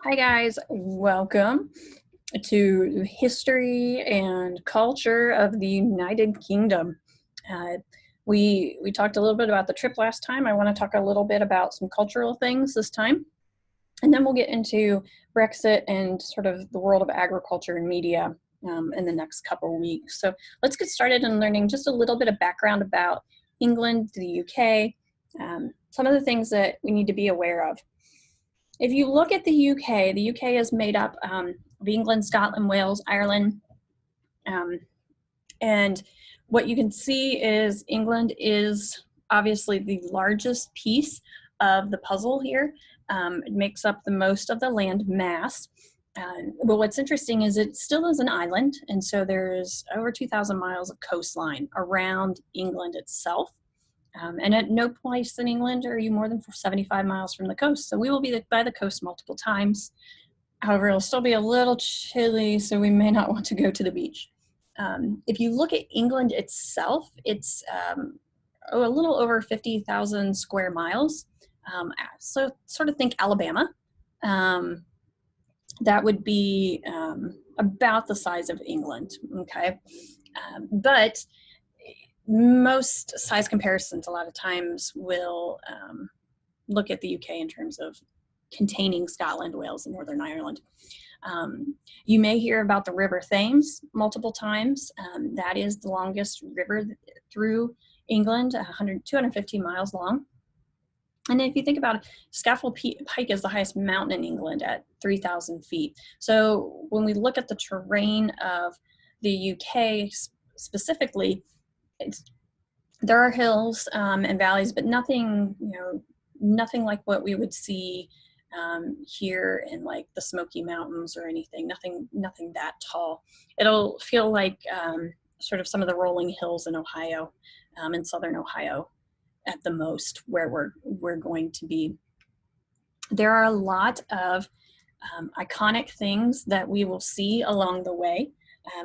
Hi guys, welcome to history and culture of the United Kingdom. Uh, we talked a little bit about the trip last time. I want to talk a little bit about some cultural things this time, and then we'll get into Brexit and sort of the world of agriculture and media in the next couple weeks. So let's get started in learning just a little bit of background about England, the UK, some of the things that we need to be aware of. If you look at the UK is made up of England, Scotland, Wales, Ireland, um, and what you can see is England is obviously the largest piece of the puzzle here. It makes up the most of the land mass. But what's interesting is it still is an island, and so there's over 2,000 miles of coastline around England itself. And at no place in England are you more than 75 miles from the coast. So we will be by the coast multiple times. However, it'll still be a little chilly, so we may not want to go to the beach. If you look at England itself, it's a little over 50,000 square miles. So sort of think Alabama. That would be about the size of England, okay? But most size comparisons a lot of times will look at the UK in terms of containing Scotland, Wales, and Northern Ireland. You may hear about the River Thames multiple times. That is the longest river through England, 250 miles long. And if you think about it, Scafell Pike is the highest mountain in England at 3,000 feet. So when we look at the terrain of the UK specifically, there are hills and valleys, but nothing, nothing like what we would see here in like the Smoky Mountains or anything. Nothing that tall. It'll feel like sort of some of the rolling hills in Ohio, in southern Ohio, at the most, where we're going to be. There are a lot of iconic things that we will see along the way.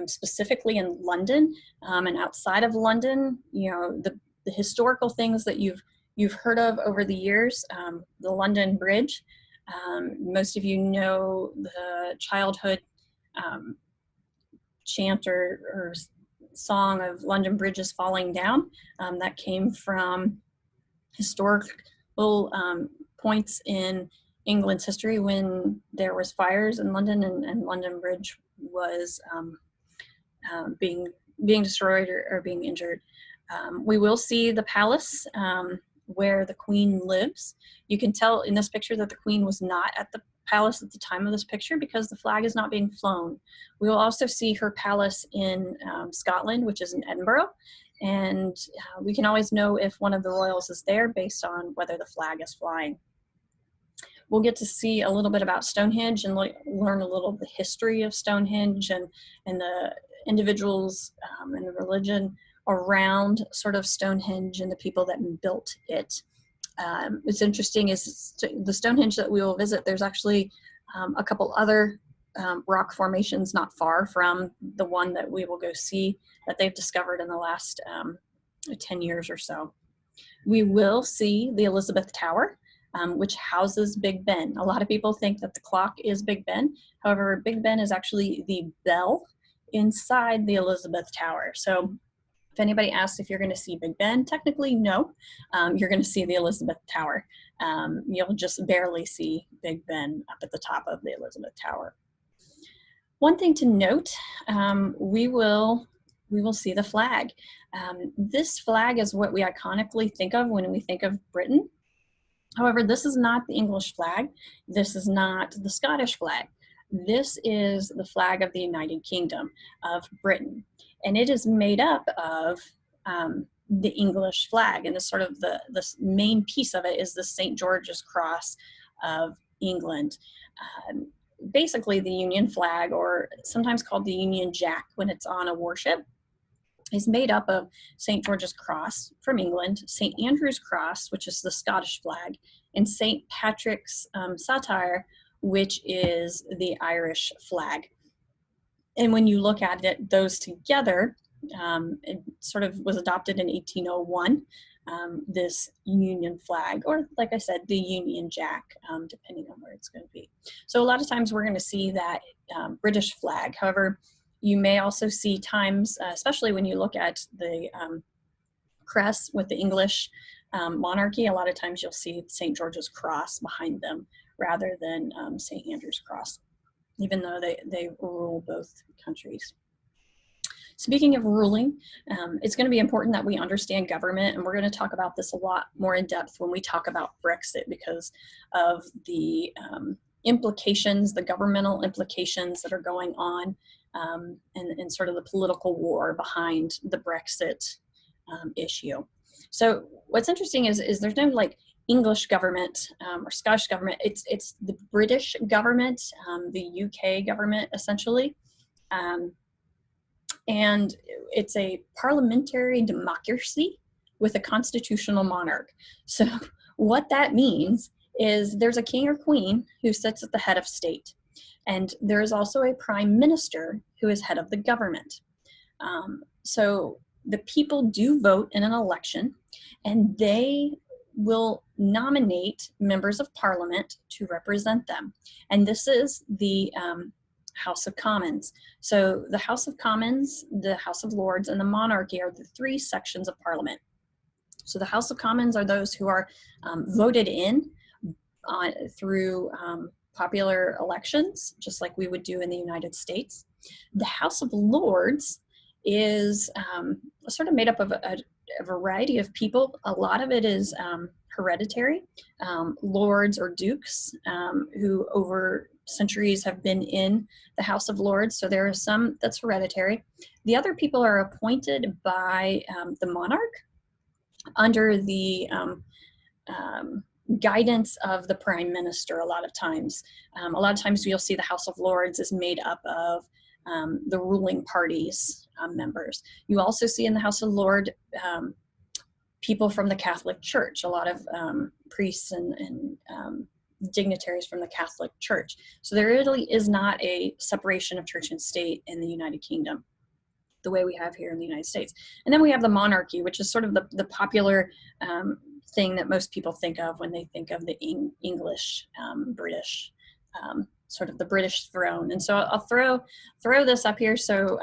Specifically in London and outside of London, the historical things that you've heard of over the years. The London Bridge. Most of you know the childhood chant or song of London Bridge is falling down. That came from historical points in England's history when there was fires in London and London Bridge was being destroyed or being injured. We will see the palace where the Queen lives. You can tell in this picture that the Queen was not at the palace at the time of this picture because the flag is not being flown. We will also see her palace in Scotland, which is in Edinburgh. And we can always know if one of the royals is there based on whether the flag is flying. We'll get to see a little bit about Stonehenge and learn a little of the history of Stonehenge and the individuals and the religion around sort of Stonehenge and the people that built it. What's interesting is the Stonehenge that we will visit, there's actually a couple other rock formations not far from the one that we will go see that they've discovered in the last 10 years or so. We will see the Elizabeth Tower, which houses Big Ben. A lot of people think that the clock is Big Ben. However, Big Ben is actually the bell inside the Elizabeth Tower. So if anybody asks if you're going to see Big Ben, technically no. You're going to see the Elizabeth Tower. You'll just barely see Big Ben up at the top of the Elizabeth Tower. One thing to note, we will see the flag. This flag is what we iconically think of when we think of Britain. However, this is not the English flag. This is not the Scottish flag. This is the flag of the United Kingdom of Britain. And it is made up of the English flag. And the sort of the main piece of it is the St. George's Cross of England. Basically, the Union flag, or sometimes called the Union Jack when it's on a warship, is made up of St. George's Cross from England, St. Andrew's Cross, which is the Scottish flag, and St. Patrick's Satire, which is the Irish flag. And when you look at it, those together, it sort of was adopted in 1801 this Union flag, or like I said, the Union Jack, depending on where it's going to be. So a lot of times we're going to see that British flag. However, you may also see times, especially when you look at the crest with the English monarchy, a lot of times you'll see St. George's Cross behind them rather than St. Andrew's Cross, even though they rule both countries. Speaking of ruling, it's going to be important that we understand government, and we're going to talk about this a lot more in depth when we talk about Brexit because of the implications, the governmental implications that are going on, and sort of the political war behind the Brexit issue. So what's interesting is there's no like English government or Scottish government. It's the British government, the UK government essentially. And it's a parliamentary democracy with a constitutional monarch. So what that means is there's a king or queen who sits at the head of state. And there is also a prime minister who is head of the government. So the people do vote in an election, and they will nominate members of parliament to represent them. And this is the House of Commons. So the House of Commons, the House of Lords, and the monarchy are the three sections of parliament. So the House of Commons are those who are voted in through popular elections, just like we would do in the United States. The House of Lords is sort of made up of a variety of people. A lot of it is hereditary, lords or dukes who over centuries have been in the House of Lords. So there is some that's hereditary. The other people are appointed by the monarch under the guidance of the prime minister a lot of times. A lot of times you'll see the House of Lords is made up of the ruling party's members. You also see in the House of Lords people from the Catholic Church, a lot of priests and dignitaries from the Catholic Church. So there really is not a separation of church and state in the United Kingdom the way we have here in the United States. And then we have the monarchy, which is sort of the popular thing that most people think of when they think of the English, British, sort of the British throne. And so I'll throw this up here so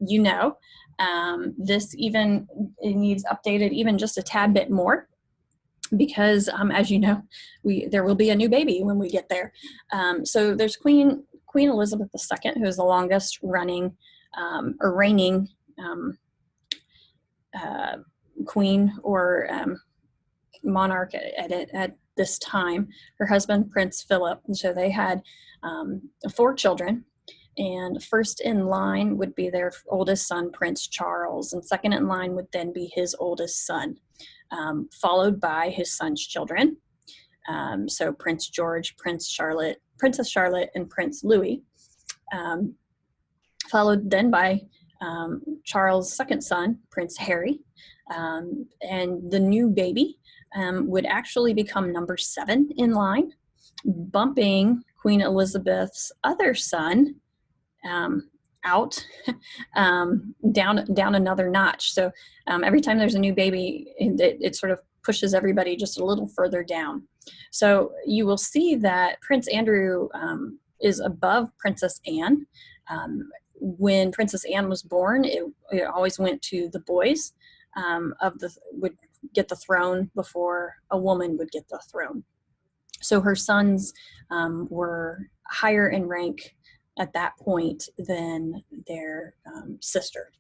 you know. This even it needs updated even just a tad bit more, because as you know, there will be a new baby when we get there. So there's Queen Elizabeth II, who is the longest running or reigning queen or monarch at this time. Her husband, Prince Philip, and so they had 4 children. And first in line would be their oldest son, Prince Charles, and second in line would then be his oldest son, followed by his son's children. So Prince George, Princess Charlotte, and Prince Louis, followed then by Charles' second son, Prince Harry, and the new baby would actually become number 7 in line, bumping Queen Elizabeth's other son out down another notch. So every time there's a new baby, it sort of pushes everybody just a little further down. So you will see that Prince Andrew is above Princess Anne. When Princess Anne was born, it always went to the boys would get the throne before a woman would get the throne. So her sons were higher in rank at that point than their sister.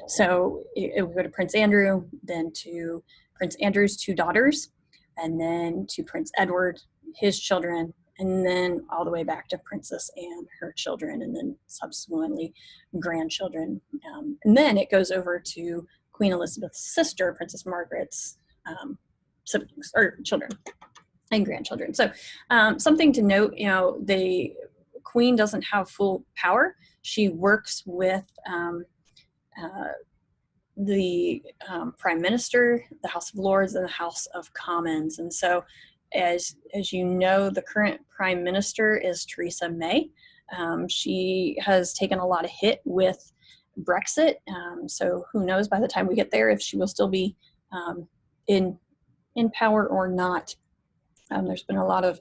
So it would go to Prince Andrew, then to Prince Andrew's 2 daughters, and then to Prince Edward, his children, and then all the way back to Princess Anne, her children, and then subsequently grandchildren. And then it goes over to Queen Elizabeth's sister, Princess Margaret's siblings or children and grandchildren. So something to note, the Queen doesn't have full power. She works with the Prime Minister, the House of Lords, and the House of Commons. And so as you know, the current Prime Minister is Theresa May. She has taken a lot of hit with Brexit. So who knows by the time we get there if she will still be in power or not. There's been a lot of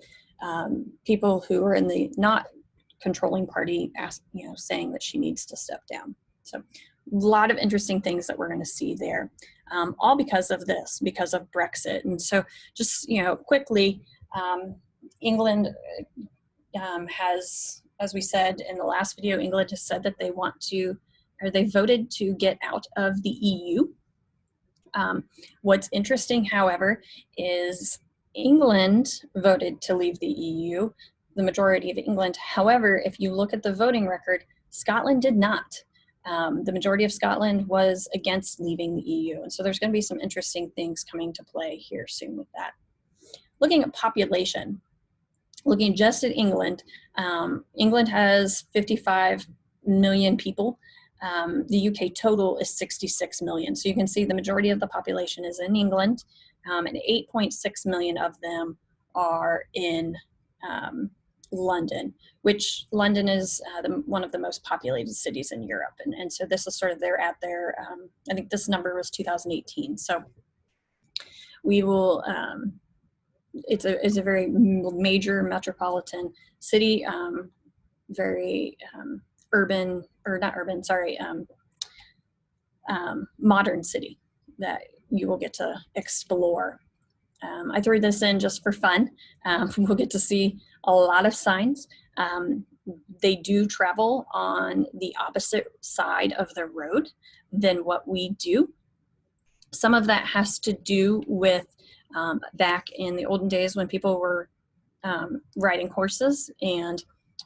people who are in the not controlling party saying that she needs to step down. So a lot of interesting things that we're going to see there, all because of this, because of Brexit. And so just, quickly, England has, as we said in the last video, England has said that they want to, or they voted to get out of the EU. What's interesting, however, is England voted to leave the EU, the majority of England. However, if you look at the voting record, Scotland did not. The majority of Scotland was against leaving the EU. And so there's going to be some interesting things coming to play here soon with that. Looking at population, looking just at England, England has 55 million people. The UK total is 66 million. So you can see the majority of the population is in England, and 8.6 million of them are in London, which London is one of the most populated cities in Europe. And so this is sort of they're at their, I think this number was 2018. So we will, it's a very major metropolitan city, very urban, or not urban, sorry, modern city that you will get to explore. I threw this in just for fun. We'll get to see a lot of signs. They do travel on the opposite side of the road than what we do. Some of that has to do with back in the olden days when people were riding horses and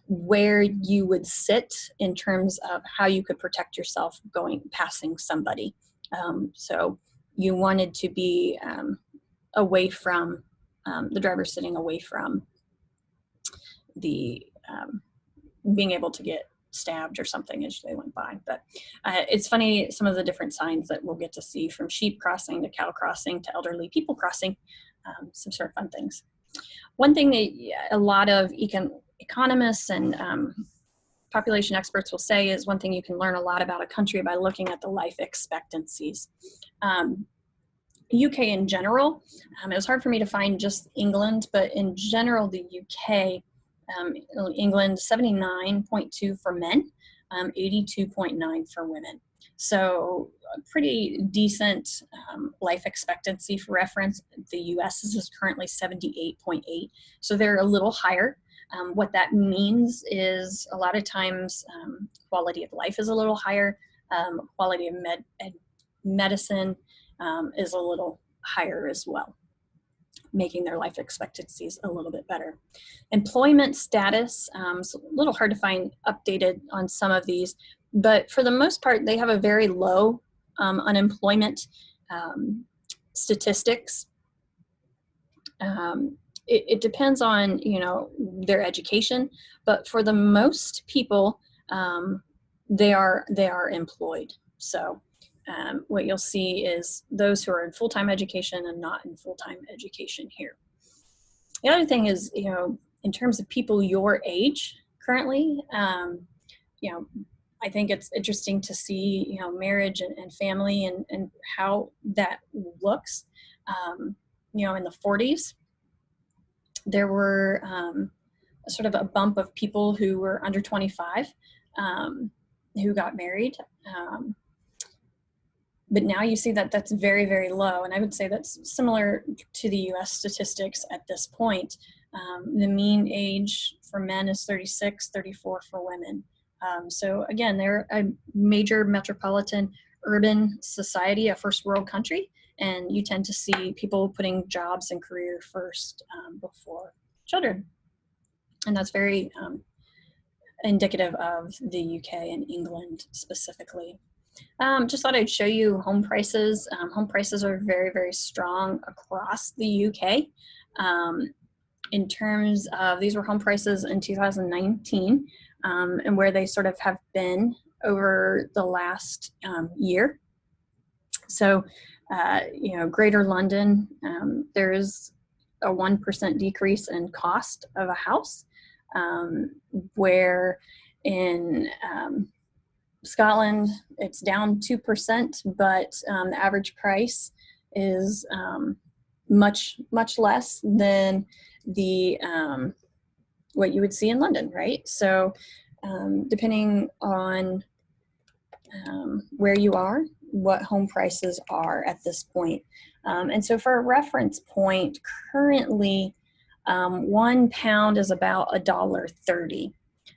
where you would sit in terms of how you could protect yourself passing somebody. So you wanted to be away from the driver, sitting away from the being able to get stabbed or something as they went by. But it's funny, some of the different signs that we'll get to see, from sheep crossing to cow crossing to elderly people crossing, some sort of fun things. One thing that a lot of economists and population experts will say is one thing you can learn a lot about a country by looking at the life expectancies. UK in general, it was hard for me to find just England, but in general, the UK, England, 79.2 for men, 82.9 for women. So a pretty decent life expectancy. For reference, the US is currently 78.8, so they're a little higher. What that means is a lot of times quality of life is a little higher, quality of medicine is a little higher as well, making their life expectancies a little bit better. Employment status, it's a little hard to find updated on some of these, but for the most part, they have a very low unemployment statistics. It depends on, their education, but for the most people, they are employed. So what you'll see is those who are in full-time education and not in full-time education here. The other thing is, in terms of people your age currently, I think it's interesting to see, marriage and family and how that looks. In the 40s, there were sort of a bump of people who were under 25 who got married. But now you see that that's very, very low. And I would say that's similar to the US statistics at this point. The mean age for men is 36, 34 for women. So again, they're a major metropolitan urban society, a first world country, and you tend to see people putting jobs and career first before children. And that's very indicative of the UK and England specifically. Just thought I'd show you home prices. Home prices are very, very strong across the UK. In terms of, these were home prices in 2019, and where they sort of have been over the last year. So, Greater London, there is a 1% decrease in cost of a house, where in Scotland, it's down 2%, but the average price is much less than the what you would see in London, right? So depending on where you are, what home prices are at this point. And so for a reference point, currently £1 is about $1.30.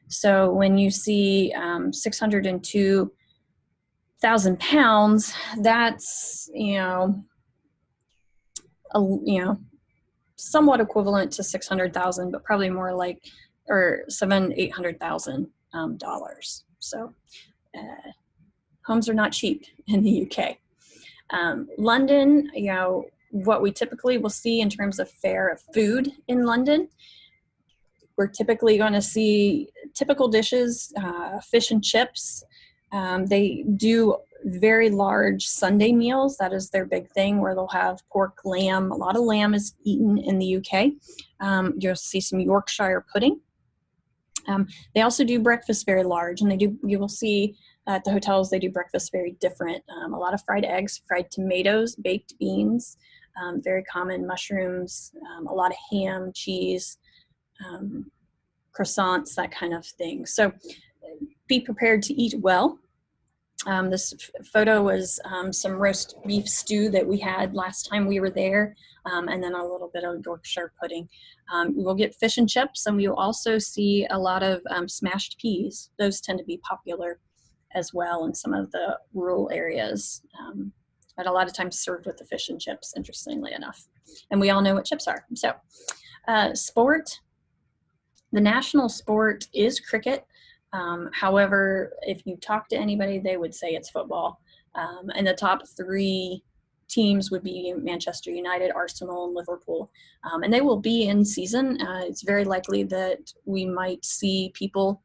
So when you see 602,000 pounds, that's, somewhat equivalent to 600,000, but probably more like, or $800,000 dollars. So homes are not cheap in the UK. London, what we typically will see in terms of fare of food in London, we're typically going to see typical dishes, fish and chips. They do very large Sunday meals. That is their big thing, where they'll have pork, lamb. A lot of lamb is eaten in the UK. You'll see some Yorkshire pudding. They also do breakfast very large, and you will see at the hotels, they do breakfast very different. A lot of fried eggs, fried tomatoes, baked beans, very common, mushrooms, a lot of ham, cheese, croissants, that kind of thing. So be prepared to eat well. This photo was some roast beef stew that we had last time we were there, and then a little bit of Yorkshire pudding. We'll get fish and chips, and we will also see a lot of smashed peas. Those tend to be popular as well in some of the rural areas, but a lot of times served with the fish and chips, interestingly enough. And we all know what chips are. So sport, the national sport is cricket. However, if you talk to anybody, they would say it's football. And the top three teams would be Manchester United, Arsenal, and Liverpool. And they will be in season. It's very likely that we might see people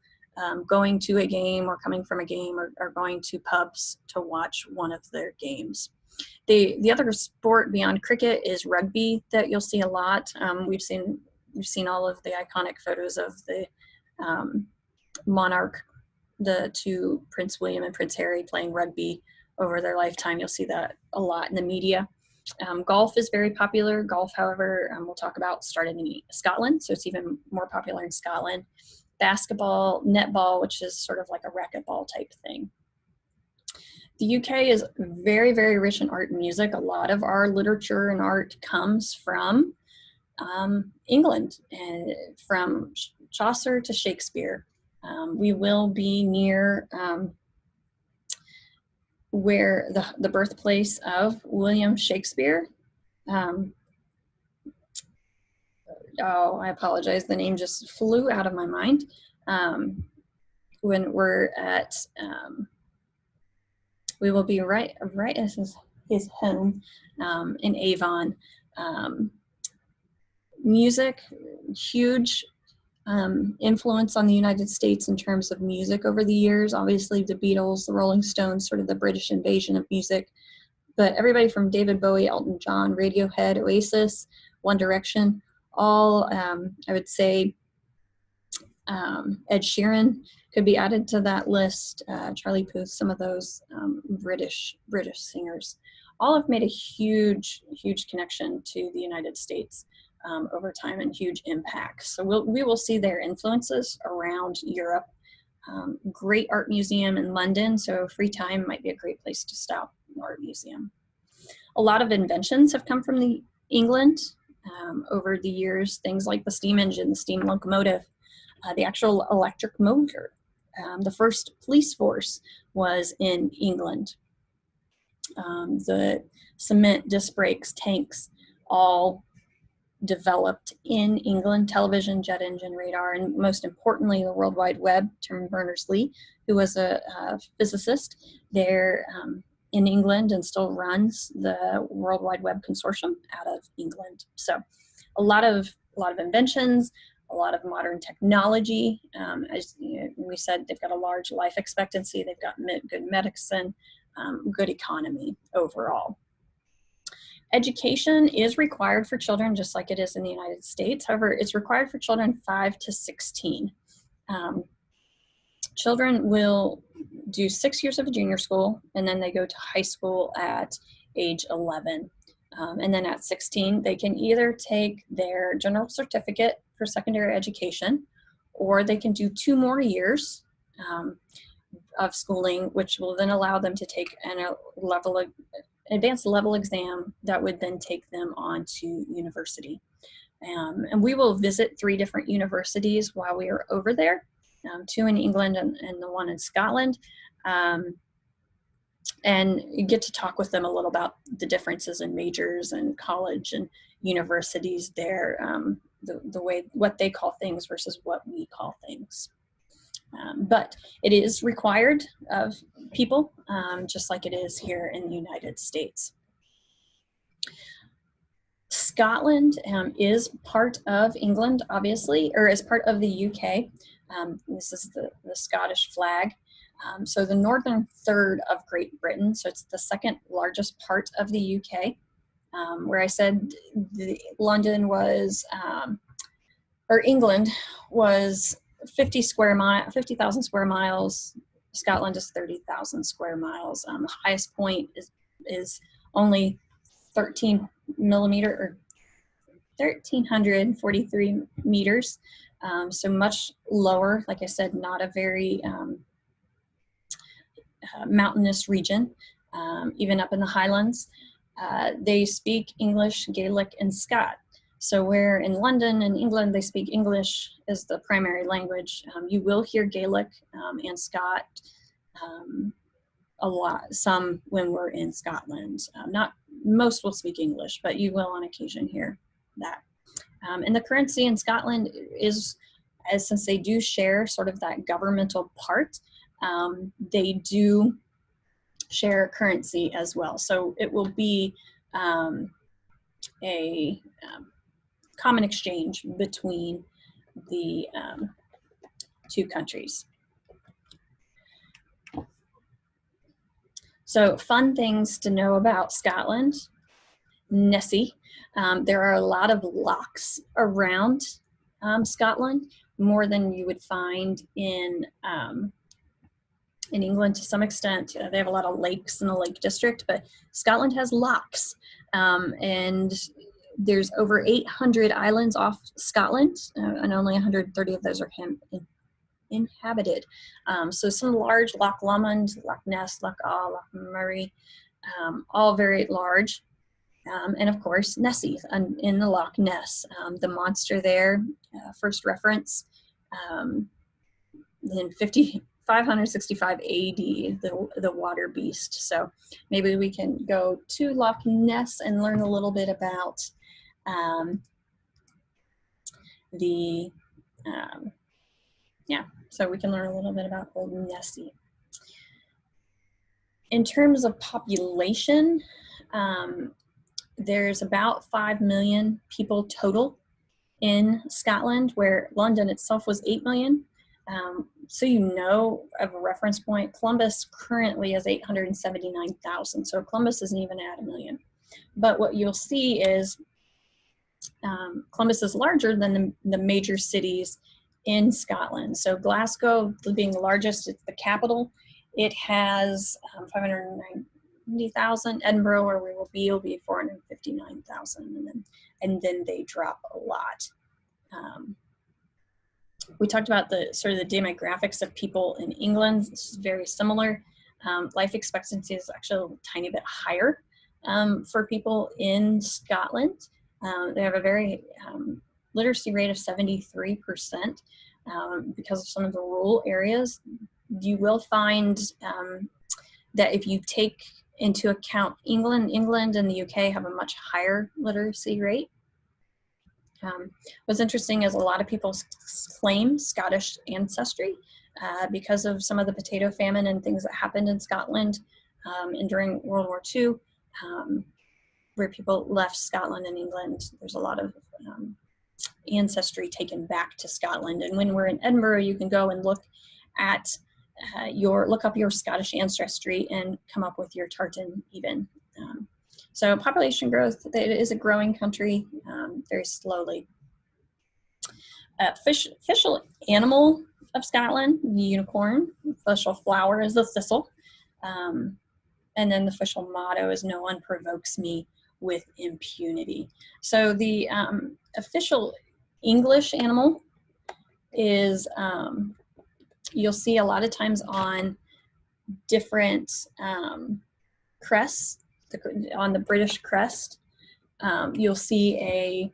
going to a game or coming from a game or going to pubs to watch one of their games. The other sport beyond cricket is rugby that you'll see a lot. We've seen all of the iconic photos of the monarch, the two, Prince William and Prince Harry, playing rugby over their lifetime. You'll see that a lot in the media. Golf is very popular. Golf, however, we'll talk about, started in Scotland, so it's even more popular in Scotland. Basketball, netball, which is sort of like a racquetball type thing. The UK is very, very rich in art and music. A lot of our literature and art comes from England, and from Chaucer to Shakespeare. We will be near where the birthplace of William Shakespeare. I apologize, the name just flew out of my mind. When we're at, we will be right at his home in Avon. Music, huge influence on the United States in terms of music over the years. Obviously the Beatles, the Rolling Stones, sort of the British invasion of music. But everybody from David Bowie, Elton John, Radiohead, Oasis, One Direction, all, I would say, Ed Sheeran could be added to that list, Charlie Puth, some of those British singers, all have made a huge connection to the United States over time, and huge impacts. So we will see their influences around Europe. Great art museum in London, so free time might be a great place to stop in the art museum. A lot of inventions have come from England over the years, things like the steam engine, the steam locomotive, the actual electric motor. The first police force was in England. The cement, disc brakes, tanks, all developed in England. Television, jet engine, radar, and most importantly, the World Wide Web. Tim Berners-Lee, who was a physicist there in England and still runs the World Wide Web Consortium out of England. So a lot of inventions, a lot of modern technology. As we said, they've got a large life expectancy. They've got good medicine, good economy overall. Education is required for children, just like it is in the United States. However, it's required for children 5 to 16. Children will do 6 years of a junior school, and then they go to high school at age 11. And then at 16, they can either take their general certificate for secondary education, or they can do 2 more years of schooling, which will then allow them to take an advanced level exam that would then take them on to university. And we will visit 3 different universities while we are over there, 2 in England and the 1 in Scotland. And you get to talk with them a little about the differences in majors and college and universities there, the way, what they call things versus what we call things. But it is required of people, just like it is here in the United States. Scotland is part of England, obviously, or is part of the UK. This is the Scottish flag. So the northern third of Great Britain, so it's the 2nd largest part of the UK, where I said London was, or England was 50,000 square miles. Scotland is 30,000 square miles. The highest point is only 13 millimeter, or 1,343 meters. So much lower, like I said, not a very mountainous region, even up in the Highlands. They speak English, Gaelic, and Scot. So where in London and England they speak English as the primary language, you will hear Gaelic and Scot a lot, some when we're in Scotland. Not most will speak English, but you will on occasion hear that. And the currency in Scotland is, since they do share sort of that governmental part, they do share currency as well. So it will be a common exchange between the 2 countries. So fun things to know about Scotland. Nessie. There are a lot of lochs around Scotland, more than you would find in England to some extent. They have a lot of lakes in the Lake District, but Scotland has lochs. And there's over 800 islands off Scotland, and only 130 of those are inhabited. So some large, Loch Lomond, Loch Ness, Loch Awe, Loch Murray, all very large. And of course, Nessie in the Loch Ness, the monster there, first reference in 565 AD, the water beast. So maybe we can go to Loch Ness and learn a little bit about so we can learn a little bit about Old Nessie. In terms of population, there's about 5 million people total in Scotland, where London itself was 8 million. So you know, of a reference point, Columbus currently has 879,000. So Columbus isn't even at 1 million. But what you'll see is Columbus is larger than the major cities in Scotland. So Glasgow being the largest, it's the capital. It has 590,000. Edinburgh, where we will be 459,000, and then they drop a lot. We talked about the sort of the demographics of people in England. This is very similar. Life expectancy is actually a tiny bit higher for people in Scotland. They have a very literacy rate of 73%. Because of some of the rural areas. You will find that if you take into account England and the UK have a much higher literacy rate. What's interesting is a lot of people claim Scottish ancestry because of some of the potato famine and things that happened in Scotland and during World War II, where people left Scotland and England. There's a lot of ancestry taken back to Scotland. And when we're in Edinburgh, you can go and look at look up your Scottish ancestry and come up with your tartan even. So population growth, it is a growing country very slowly. Official animal of Scotland, the unicorn. Official flower is the thistle. And then the official motto is "No one provokes me with impunity. So the official English animal is, you'll see a lot of times on different crests, on the British crest, you'll see a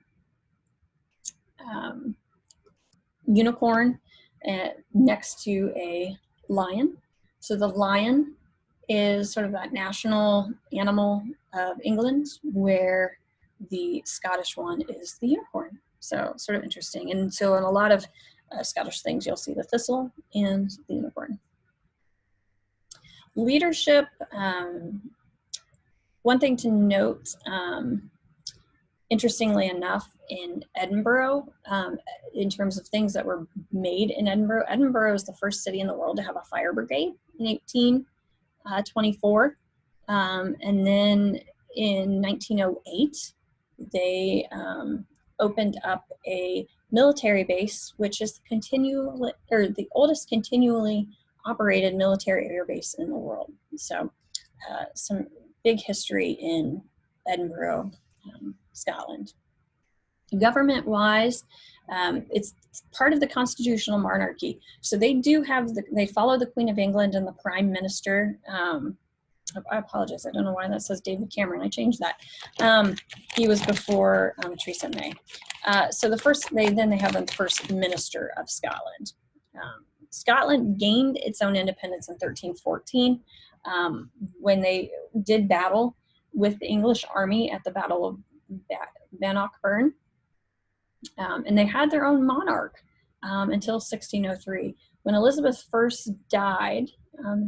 unicorn next to a lion. So the lion is sort of that national animal of England, where the Scottish one is the unicorn. So sort of interesting. And so in a lot of Scottish things, you'll see the thistle and the unicorn. Leadership, one thing to note, interestingly enough, in Edinburgh, in terms of things that were made in Edinburgh, Edinburgh is the first city in the world to have a fire brigade in 1824. And then in 1908, they opened up a military base, which is the oldest continually operated military air base in the world. So some big history in Edinburgh, Scotland. Government-wise, it's part of the constitutional monarchy. So they do have, they follow the Queen of England and the Prime Minister. I apologize, I don't know why that says David Cameron. I changed that. He was before Theresa May. So then they have the First Minister of Scotland. Scotland gained its own independence in 1314 when they did battle with the English army at the Battle of Bannockburn. And they had their own monarch until 1603. When Elizabeth first died,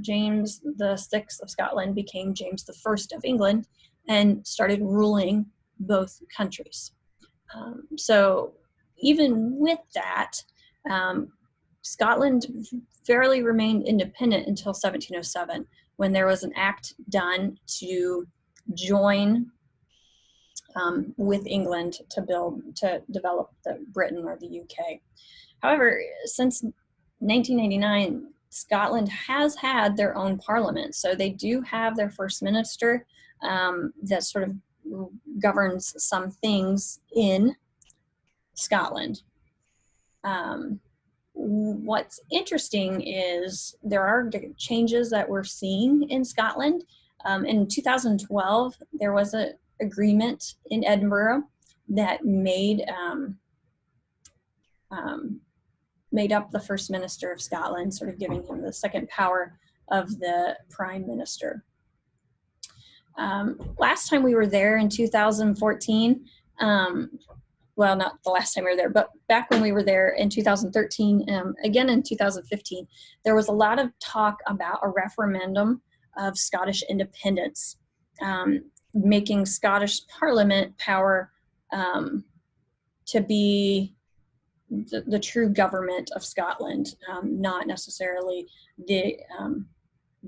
James VI of Scotland became James I of England and started ruling both countries. So even with that, Scotland fairly remained independent until 1707, when there was an act done to join with England to develop the Britain or the UK. However, since 1999, Scotland has had their own parliament. So they do have their first minister that sort of governs some things in Scotland. What's interesting is there are changes that we're seeing in Scotland. In 2012, there was an agreement in Edinburgh that made up the First Minister of Scotland, sort of giving him the second power of the Prime Minister. Last time we were there in 2014, well, not the last time we were there, but back when we were there in 2013, again in 2015, there was a lot of talk about a referendum of Scottish independence, making Scottish Parliament power to be the true government of Scotland, not necessarily the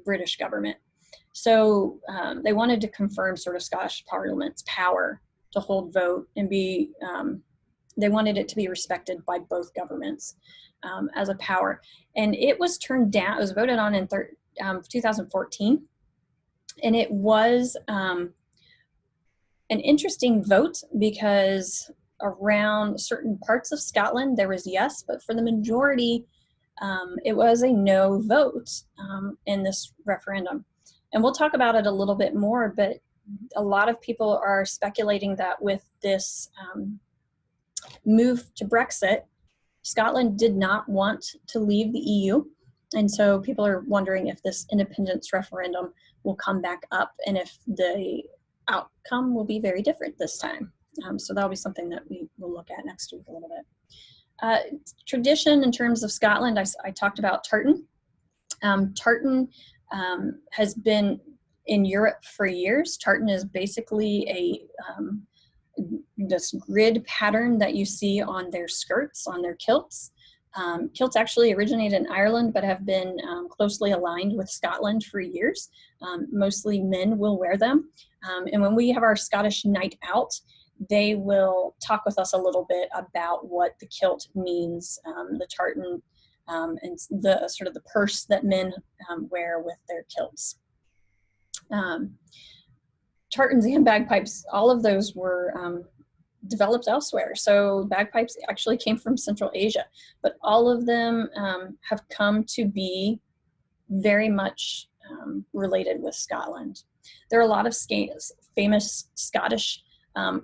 British government. So they wanted to confirm sort of Scottish Parliament's power to hold vote and be, they wanted it to be respected by both governments as a power. And it was turned down, it was voted on in 2014. And it was an interesting vote because around certain parts of Scotland, there was yes, but for the majority, it was a no vote in this referendum. And we'll talk about it a little bit more, but a lot of people are speculating that with this move to Brexit, Scotland did not want to leave the EU. And so people are wondering if this independence referendum will come back up and if the outcome will be very different this time. So that'll be something that we will look at next week a little bit. Tradition in terms of Scotland, I talked about tartan. Tartan has been in Europe for years. Tartan is basically this grid pattern that you see on their skirts, on their kilts. Kilts actually originated in Ireland, but have been closely aligned with Scotland for years. Mostly men will wear them. And when we have our Scottish night out, they will talk with us a little bit about what the kilt means, the tartan, and the sort of the purse that men wear with their kilts. tartans and bagpipes, all of those were developed elsewhere. So bagpipes actually came from Central Asia, but all of them have come to be very much related with Scotland. There are a lot of famous Scottish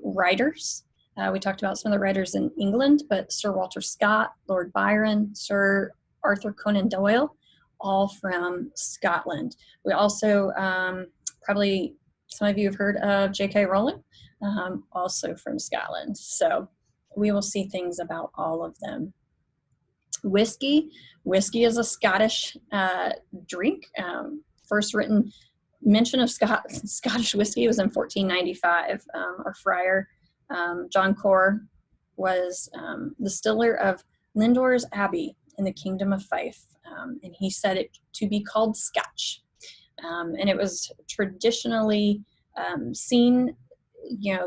writers. We talked about some of the writers in England, but Sir Walter Scott, Lord Byron, Sir Arthur Conan Doyle, all from Scotland. We also, probably some of you have heard of J.K. Rowling, also from Scotland. So we will see things about all of them. Whiskey is a Scottish drink. First written mention of Scottish whiskey was in 1495. Our friar, John Core, was the distiller of Lindores Abbey in the Kingdom of Fife, and he said it to be called Scotch. And it was traditionally seen,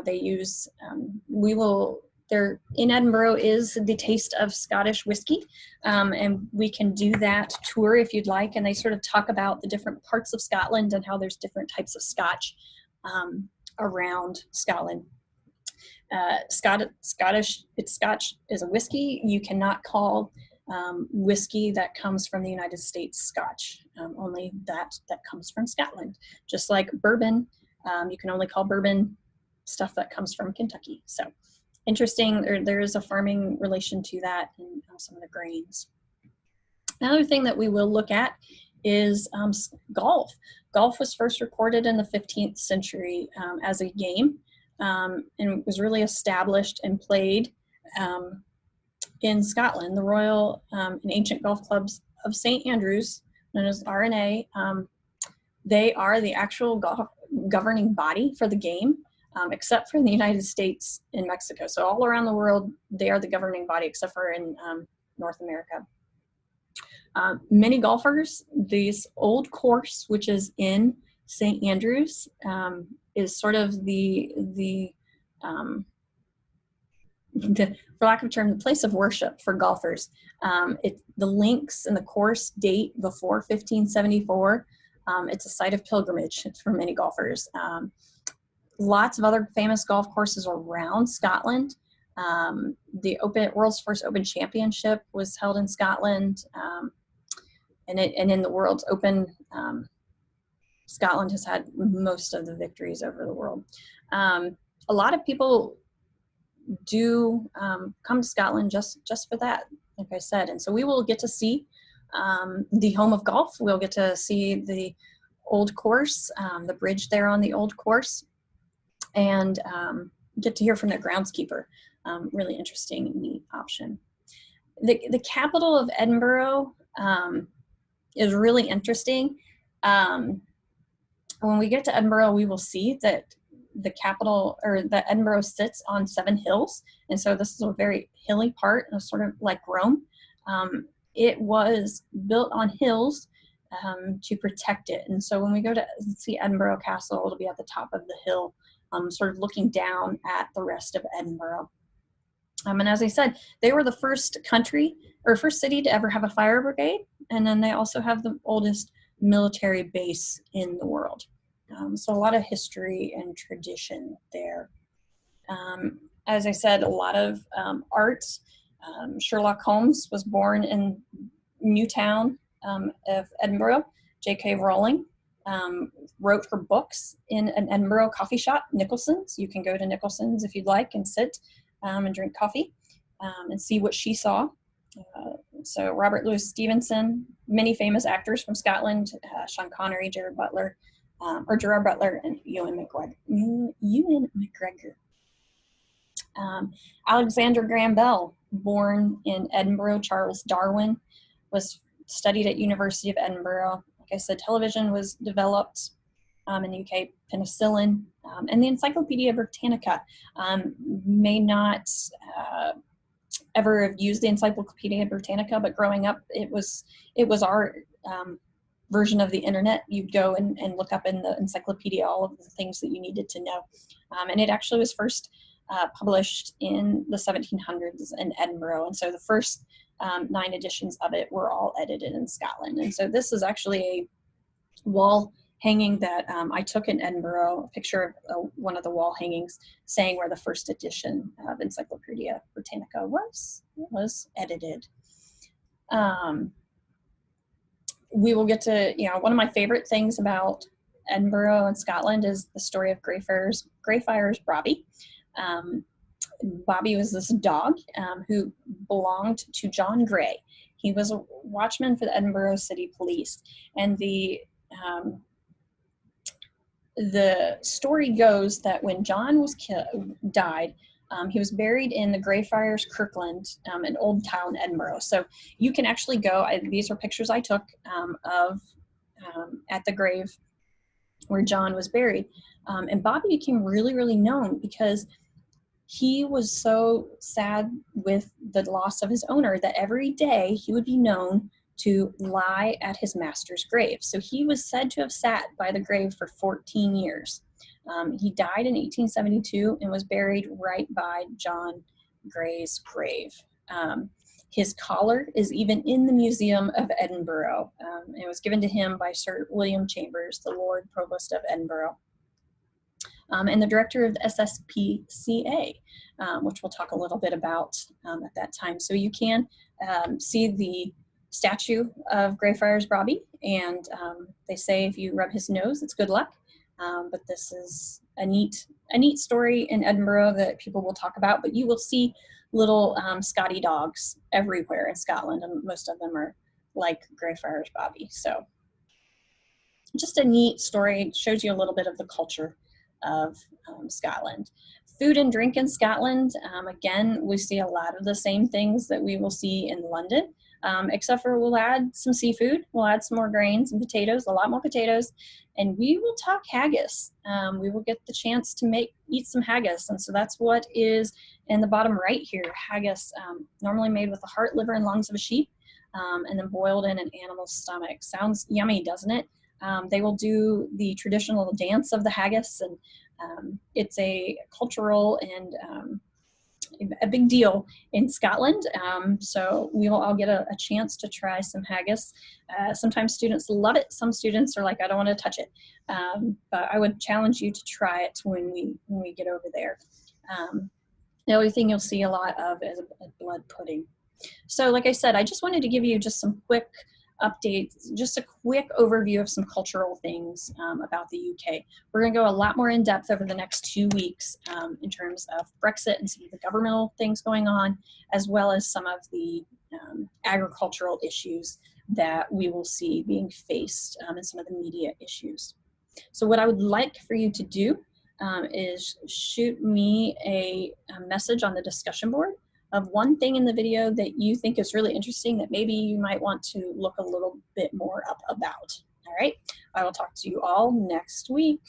they use, there in Edinburgh is the Taste of Scottish Whiskey, and we can do that tour if you'd like, and they sort of talk about the different parts of Scotland and how there's different types of Scotch around Scotland. Scotch is a whiskey. You cannot call whiskey that comes from the United States Scotch, only that comes from Scotland. Just like bourbon, you can only call bourbon stuff that comes from Kentucky. So interesting, there is a farming relation to that in some of the grains. Another thing that we will look at is golf. Golf was first recorded in the 15th century as a game, and was really established and played in Scotland. The Royal and Ancient Golf Clubs of St. Andrews, known as RNA, they are the actual governing body for the game, except for in the United States and Mexico. So all around the world, they are the governing body, except for in North America. Many golfers, this old course, which is in St. Andrews, is sort of for lack of a term, the place of worship for golfers. The links and the course date before 1574. It's a site of pilgrimage for many golfers. Lots of other famous golf courses around Scotland. The world's first Open Championship was held in Scotland, and in the World's Open, Scotland has had most of the victories over the world. A lot of people do come to Scotland just for that, like I said, and so we will get to see the home of golf. We'll get to see the old course, the bridge there on the old course, and get to hear from their groundskeeper. Really interesting, neat option. The capital of Edinburgh is really interesting. When we get to Edinburgh, we will see that the capital, or that Edinburgh sits on 7 hills, and so this is a very hilly part, sort of like Rome. It was built on hills to protect it, and so when we go to see Edinburgh Castle, it'll be at the top of the hill, sort of looking down at the rest of Edinburgh. And as I said, they were the first city to ever have a fire brigade, and then they also have the oldest military base in the world. So a lot of history and tradition there. As I said, a lot of art. Sherlock Holmes was born in Newtown of Edinburgh. J.K. Rowling wrote her books in an Edinburgh coffee shop, Nicholson's. You can go to Nicholson's if you'd like and sit and drink coffee and see what she saw. So Robert Louis Stevenson, many famous actors from Scotland, Sean Connery, Gerard Butler, and Ewan McGregor. Alexander Graham Bell, born in Edinburgh. Charles Darwin studied at University of Edinburgh. Like I said, television was developed in the UK, penicillin, and the Encyclopedia Britannica. May not ever have used the Encyclopedia Britannica, but growing up, it was our version of the internet. You'd go and look up in the encyclopedia all of the things that you needed to know. And it actually was first published in the 1700s in Edinburgh. And so the first 9 editions of it were all edited in Scotland. And so this is actually a wall hanging that I took in Edinburgh, a picture of one of the wall hangings saying where the first edition of Encyclopedia Britannica was edited. We will get to, one of my favorite things about Edinburgh and Scotland is the story of Greyfriars Bobby. Bobby was this dog who belonged to John Grey. He was a watchman for the Edinburgh City Police, and the story goes that when John died, he was buried in the Greyfriars Kirkland in Old Town, Edinburgh. So you can actually go, these are pictures I took at the grave where John was buried. And Bobby became really, really known because he was so sad with the loss of his owner that every day he would be known to lie at his master's grave. So he was said to have sat by the grave for 14 years. He died in 1872 and was buried right by John Grey's grave. His collar is even in the Museum of Edinburgh. It was given to him by Sir William Chambers, the Lord Provost of Edinburgh, and the director of the SSPCA, which we'll talk a little bit about at that time. So you can see the statue of Greyfriars Bobby, and they say if you rub his nose, it's good luck. But this is a neat story in Edinburgh that people will talk about, but you will see little Scotty dogs everywhere in Scotland, and most of them are like Greyfriars Bobby. So just a neat story. It shows you a little bit of the culture of Scotland. Food and drink in Scotland, again, we see a lot of the same things that we will see in London, except for we'll add some seafood, we'll add some more grains and potatoes, a lot more potatoes, and we will talk haggis. We will get the chance to eat some haggis, and so that's what is in the bottom right here. Haggis, normally made with the heart, liver, and lungs of a sheep, and then boiled in an animal's stomach. Sounds yummy, doesn't it? They will do the traditional dance of the haggis, and it's a cultural and a big deal in Scotland. So we will all get a chance to try some haggis. Sometimes students love it. Some students are like, I don't want to touch it. But I would challenge you to try it when we get over there. The other thing you'll see a lot of is a blood pudding. So like I said, I just wanted to give you just some quick updates, just a quick overview of some cultural things about the UK. We're going to go a lot more in depth over the next 2 weeks in terms of Brexit and some of the governmental things going on, as well as some of the agricultural issues that we will see being faced and some of the media issues. So what I would like for you to do is shoot me a message on the discussion board of one thing in the video that you think is really interesting that maybe you might want to look a little bit more up about. All right, I will talk to you all next week.